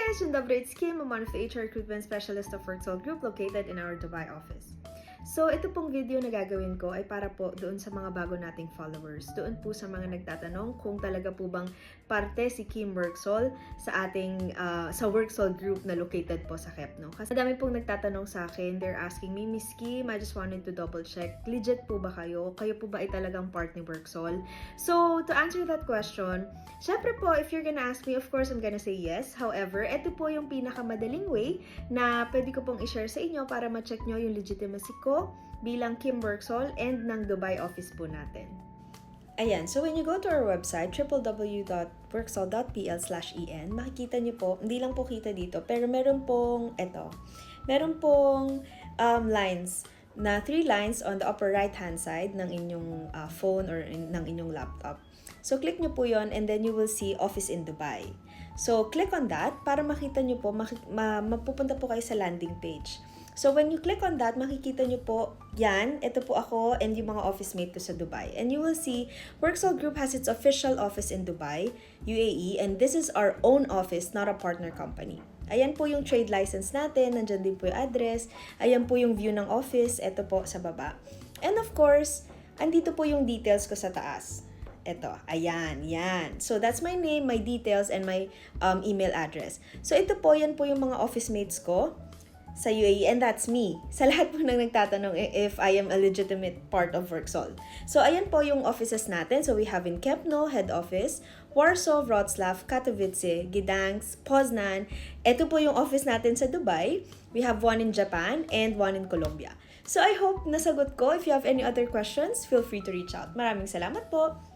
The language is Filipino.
guys, Dzień dobry, it's Kim. I'm one of the HR recruitment specialist of Worksol Group located in our Dubai office. So, ito pong video na gagawin ko ay para po doon sa mga bago nating followers. Doon po sa mga nagtatanong kung talaga po bang parte si Kim Worksol sa ating sa Worksol Group na located po sa Kepno. Kasi madami pong nagtatanong sa akin. They're asking me, Miss Kim, I just wanted to double check. Legit po ba kayo? Kayo po ba ay talagang part ni Worksol? So, to answer that question, syempre po, if you're gonna ask me, of course, I'm gonna say yes. However, ito po yung pinakamadaling way na pwede ko pong i-share sa inyo para ma-check nyo yung legitimacy ko bilang Kim Worksol and ng Dubai office po natin. Ayan, so when you go to our website, www.worksol.pl/en, makikita nyo po, hindi lang po kita dito, pero meron pong lines na 3 lines on the upper right hand side ng inyong phone or ng inyong laptop. So click nyo po yon and then you will see Office in Dubai. So click on that para makita nyo po, mapupunta po kayo sa landing page. So when you click on that, makikita nyo po, yan, ito po ako and yung mga office mate ko sa Dubai. And you will see, Worksol Group has its official office in Dubai, UAE, and this is our own office, not a partner company. Ayan po yung trade license natin, nandyan din po yung address, ayan po yung view ng office, ito po sa baba. And of course, andito po yung details ko sa taas. Ito, ayan, yan. So, that's my name, my details, and my email address. So, ito po, yan po yung mga office mates ko sa UAE, and that's me. Sa lahat po nang nagtatanong if I am a legitimate part of Worksol. So, ayan po yung offices natin. So, we have in Kepno, head office, Warsaw, Wrocław, Katowice, Gdańsk, Poznan. Ito po yung office natin sa Dubai. We have one in Japan and one in Colombia. So, I hope nasagot ko. If you have any other questions, feel free to reach out. Maraming salamat po!